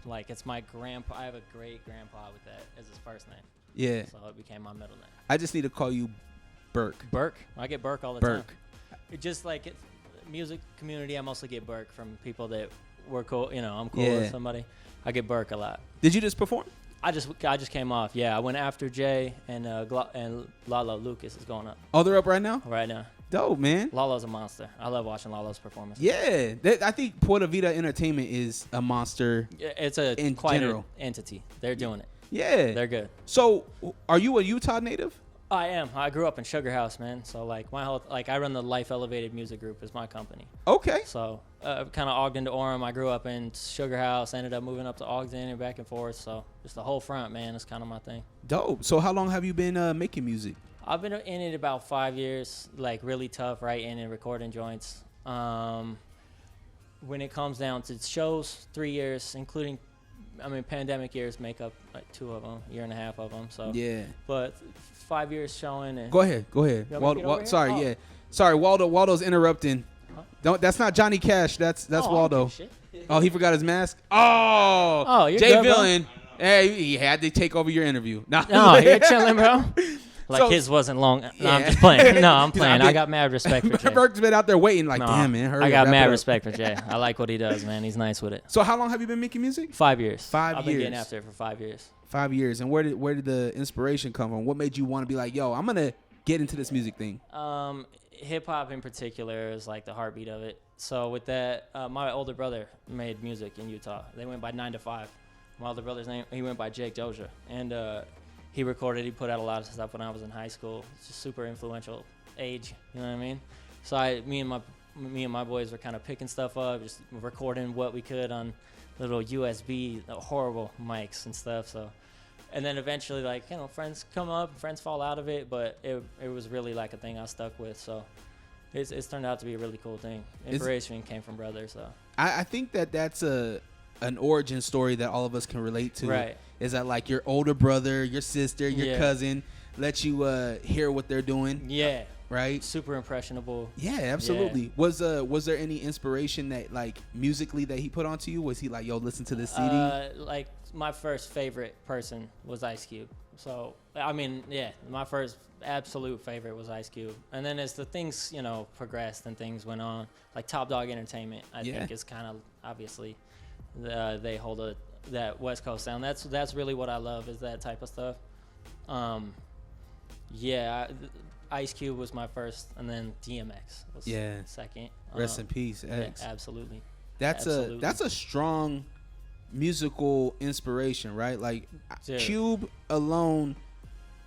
Like, it's my grandpa. I have a great grandpa with that as his first name. Yeah. So it became my middle name. I just need to call you Burke. Burke? I get Burke all the Burke. time. It just like music community, I mostly get Burke from people that were cool. You know, I'm cool with somebody. I get Burke a lot. Did you just perform? I just came off. Yeah, I went after Jay and Lalo Lucas is going up. Oh, they're up right now? Right now. Dope, man. Lalo's a monster. I love watching Lalo's performance. Yeah. I think Puerto Vida Entertainment is a monster. It's a in quite general. an entity. They're doing it. Yeah. They're good. So, are you a Utah native? I am. I grew up in Sugar House, man. So like my whole I run the Life Elevated Music Group is my company. Okay. So kind of Ogden to Orem. I grew up in Sugar House. Ended up moving up to Ogden and back and forth. So just the whole front, man, is kind of my thing. Dope. So how long have you been making music? I've been in it about 5 years. Like really tough writing and recording joints. When it comes down to shows, 3 years, including. I mean, pandemic years make up like 2 of them, year and a half of them. So yeah, but 5 years showing. And go ahead. Sorry, oh. yeah, sorry. Waldo's interrupting. Huh? Don't. That's not Johnny Cash. That's Waldo. Shit. Oh, he forgot his mask. Oh, you're Jay good, Villain. Hey, he had to take over your interview. No, you're chilling, bro. Like So- his wasn't long. No, Yeah. I'm just playing. No, I'm playing. I I got mad respect for Jay. Burke's been out there waiting, like, No, damn, man, hurry I up, got wrap mad it up. respect for Jay. I like what he does, man. He's nice with it. So how long have you been making music? 5 years. 5 I've been getting years. after it for 5 years. 5 years. And where did the inspiration come from? What made you want to be like, yo, I'm gonna get into this music thing? Hip hop in particular is like the heartbeat of it. So with that, my older brother made music in Utah. They went by 9 to 5. My older brother's name, he went by Jake Doja, and he recorded. He put out a lot of stuff when I was in high school. It's just super influential age. You know what I mean? So me and my boys were kind of picking stuff up, just recording what we could on little USB horrible mics and stuff. So. And then eventually, like, you know, friends come up, friends fall out of it, but it was really like a thing I stuck with. So it's turned out to be a really cool thing. Inspiration came from brothers. So I think that's an origin story that all of us can relate to. Right. Is that like your older brother, your sister, your Yeah. cousin let you hear what they're doing? yeah, Right? super impressionable. Yeah, absolutely. Was there any inspiration that, like, musically that he put onto you? Was he like, yo, listen to this CD? Like my first favorite person was Ice Cube. So I mean, yeah, my first absolute favorite was Ice Cube. And then as the things, you know, progressed and things went on, like Top Dog Entertainment, I think is kind of obviously they hold that West Coast sound. That's really what I love, is that type of stuff. Ice Cube was my first, and then DMX was second. Rest in peace, X. Yeah, absolutely. That's a strong musical inspiration, right? Like, Dude. Cube alone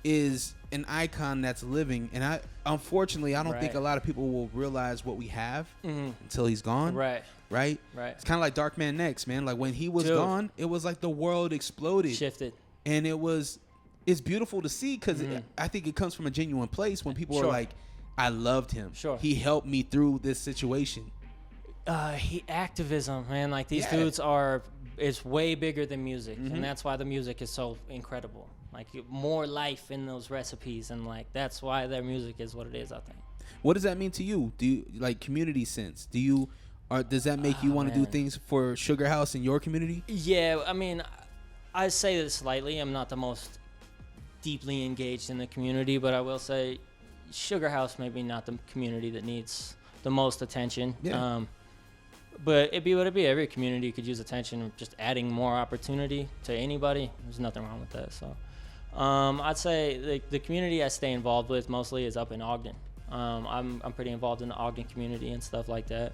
is an icon that's living, and unfortunately I don't think a lot of people will realize what we have until he's gone. Right. It's kind of like Dark Man Next, man. Like, when he was gone, it was like the world exploded, Shifted. and it's beautiful to see, because I think it comes from a genuine place when people are like, I loved him. Sure. He helped me through this situation. Activism, man. Like, these dudes it's way bigger than music, and that's why the music is so incredible. Like, more life in those recipes, and like that's why their music is what it is, I think. What does that mean to you? Do you like community sense? Does that make you want to do things for Sugar House in your community? Yeah, I mean, I say this slightly. I'm not the most deeply engaged in the community, but I will say Sugar House maybe not the community that needs the most attention. Yeah. But it'd be what it'd be. Every community could use attention. Just adding more opportunity to anybody, there's nothing wrong with that. So I'd say the community I stay involved with mostly is up in Ogden. I'm pretty involved in the Ogden community and stuff like that.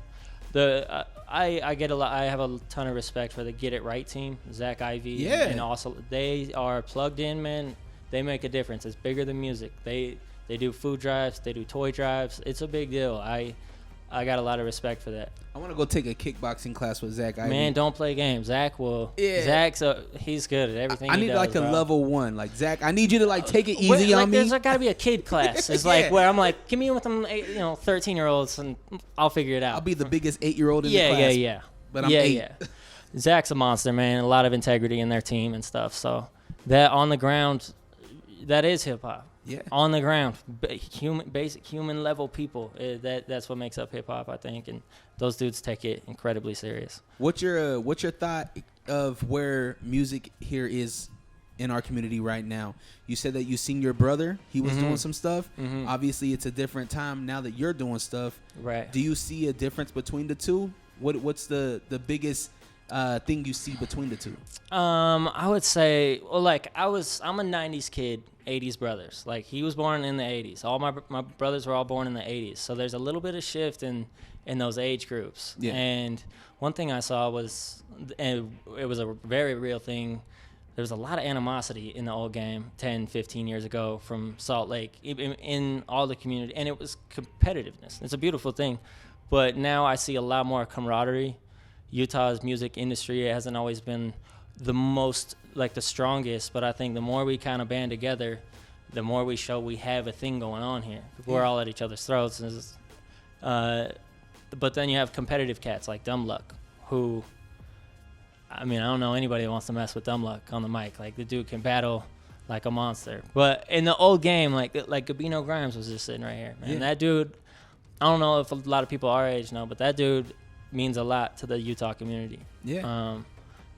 I get a lot. I have a ton of respect for the Get It Right team, Zach Ivy, and also they are plugged in, man. They make a difference. It's bigger than music. They do food drives, they do toy drives. It's a big deal. I got a lot of respect for that. I want to go take a kickboxing class with Zach Ivy. Man, don't play games. Zach will. Yeah. He's good at everything. I need he does, like a bro. level 1. Like, Zach, I need you to like take it easy on me. There's got to be a kid class. It's like where I'm like, give me with them, 13-year-olds, and I'll figure it out. I'll be the biggest 8-year-old in the class. Yeah. But I'm 8. Zach's a monster, man. A lot of integrity in their team and stuff. So that on the ground, that is hip hop. Yeah. On the ground, basic human level people. That's what makes up hip hop, I think, and those dudes take it incredibly serious. What's your thought of where music here is in our community right now? You said that you seen your brother. He was doing some stuff. Obviously, it's a different time now that you're doing stuff. Right. Do you see a difference between the two? What's the biggest thing you see between the two? I would say, well, like I'm a 90s kid, 80s brothers. Like he was born in the 80s. All my brothers were all born in the 80s. So there's a little bit of shift in those age groups. Yeah. And one thing I saw was, and it was a very real thing, there was a lot of animosity in the old game 10, 15 years ago from Salt Lake in all the community. And it was competitiveness. It's a beautiful thing. But now I see a lot more camaraderie. Utah's music industry hasn't always been the most, like, the strongest, but I think the more we kind of band together, the more we show we have a thing going on here. We're all at each other's throats. But then you have competitive cats like Dumb Luck, who, I mean, I don't know anybody that wants to mess with Dumb Luck on the mic. Like, the dude can battle like a monster. But in the old game, like Gabino Grimes was just sitting right here, man. Yeah. That dude, I don't know if a lot of people our age know, but that dude means a lot to the Utah community. Yeah.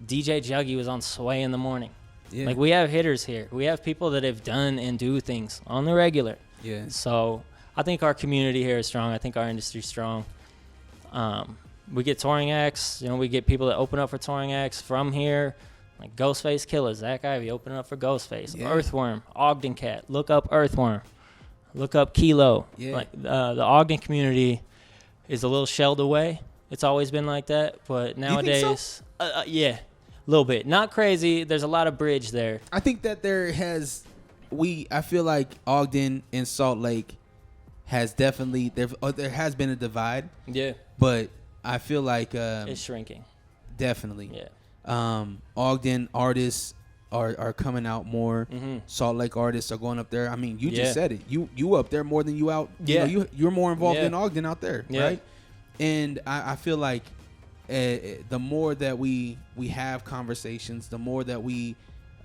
DJ Juggy was on Sway in the morning. Yeah. Like, we have hitters here. We have people that have done and do things on the regular. Yeah. So I think our community here is strong. I think our industry is strong. We get touring acts. You know, we get people that open up for touring acts from here, like Ghostface Killer, Zach Ivy opening up for Ghostface. Yeah. Earthworm, Ogden Cat. Look up Earthworm. Look up Kilo. Yeah. Like the Ogden community is a little shelled away. It's always been like that, but nowadays, you think so? Yeah, a little bit. Not crazy. There's a lot of bridge there. I think that I feel like Ogden and Salt Lake has definitely, there has been a divide. Yeah. But I feel like it's shrinking. Definitely. Yeah. Ogden artists are coming out more. Mm-hmm. Salt Lake artists are going up there. I mean, you just said it. You up there more than you out. Yeah. You know, you're more involved in Ogden out there, right? And I feel like the more that we have conversations, the more that we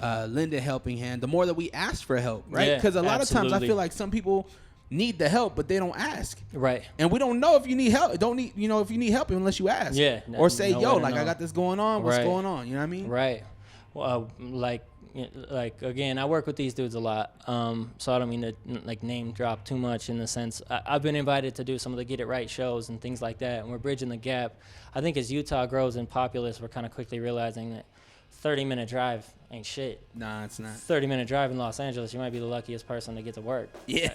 lend a helping hand, the more that we ask for help, right? Because a lot of times I feel like some people need the help, but they don't ask. Right. And we don't know if you need help. If you need help unless you ask. Yeah. Or say, yo, like, I got this going on. What's going on? You know what I mean? Right. Well, like again, I work with these dudes a lot, so I don't mean to like name drop too much in the sense. I've been invited to do some of the Get It Right shows and things like that, and we're bridging the gap. I think as Utah grows in populace, we're kind of quickly realizing that 30-minute drive ain't shit. Nah, it's not. 30-minute drive in Los Angeles, you might be the luckiest person to get to work. Yeah.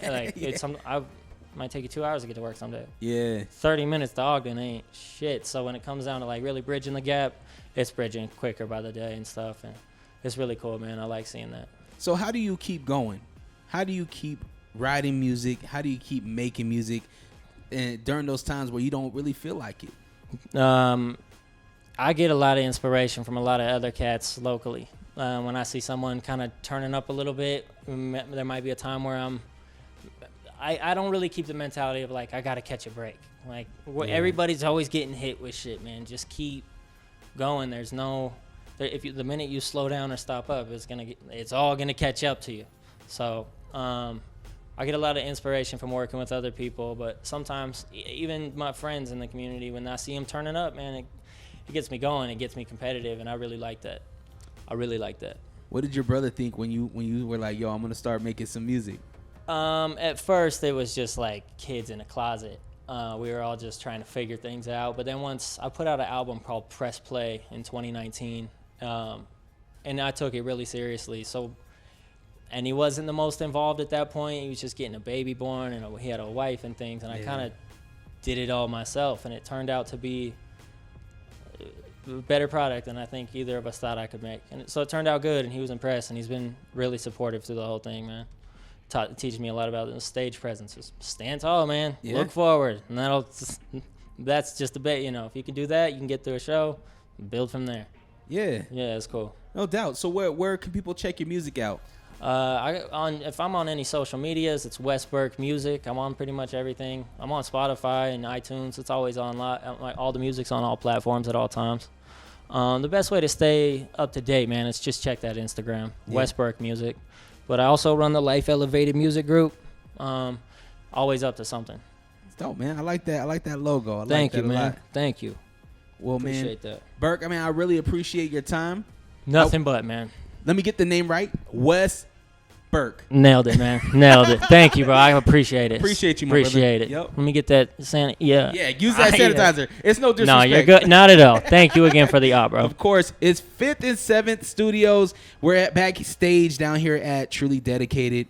I might take you 2 hours to get to work someday. Yeah. 30 minutes to Ogden ain't shit. So when it comes down to like really bridging the gap, it's bridging quicker by the day and stuff, and it's really cool, man. I like seeing that. So how do you keep going? How do you keep writing music? How do you keep making music during those times where you don't really feel like it? I get a lot of inspiration from a lot of other cats locally. When I see someone kind of turning up a little bit, there might be a time where I don't really keep the mentality of like, I got to catch a break. Like, everybody's always getting hit with shit, man. Just keep going. There's no... the minute you slow down or stop up, it's all gonna catch up to you. So I get a lot of inspiration from working with other people, but sometimes even my friends in the community, when I see them turning up, man, it gets me going. It gets me competitive, and I really like that. What did your brother think when you were like, yo, I'm gonna start making some music? At first, it was just like kids in a closet. We were all just trying to figure things out. But then once I put out an album called Press Play in 2019, and I took it really seriously. And he wasn't the most involved at that point. He was just getting a baby born, and he had a wife and things. And I kind of did it all myself, and it turned out to be a better product than I think either of us thought I could make. And so it turned out good, and he was impressed, and he's been really supportive through the whole thing, man. Teaching me a lot about the stage presence. Just stand tall, man. Yeah. Look forward, and that's just a bit. If you can do that, you can get through a show, build from there. Yeah, it's cool. No doubt. So where can people check your music out? If I'm on any social medias, it's Wes Burke Music. I'm on pretty much everything. I'm on Spotify and iTunes. It's always on all the music's on all platforms at all times. The best way to stay up to date, man, is just check that Instagram, Wes Burke Music. But I also run the Life Elevated Music Group. Always up to something. It's dope, man. I like that. I like that logo. Thank you, man. Thank you. Well, appreciate that. Burke, I mean, I really appreciate your time. Nothing but, man. Let me get the name right. Wes Burke. Nailed it, man. Nailed it. Thank you, bro. I appreciate it. Appreciate you, my Appreciate brother. it. Yep. Let me get that Yeah, use that sanitizer. It's no disrespect. No, you're good. Not at all. Thank you again for the op, bro. Of course, it's 5th and 7th Studios. We're at Backstage down here at Truly Dedicated.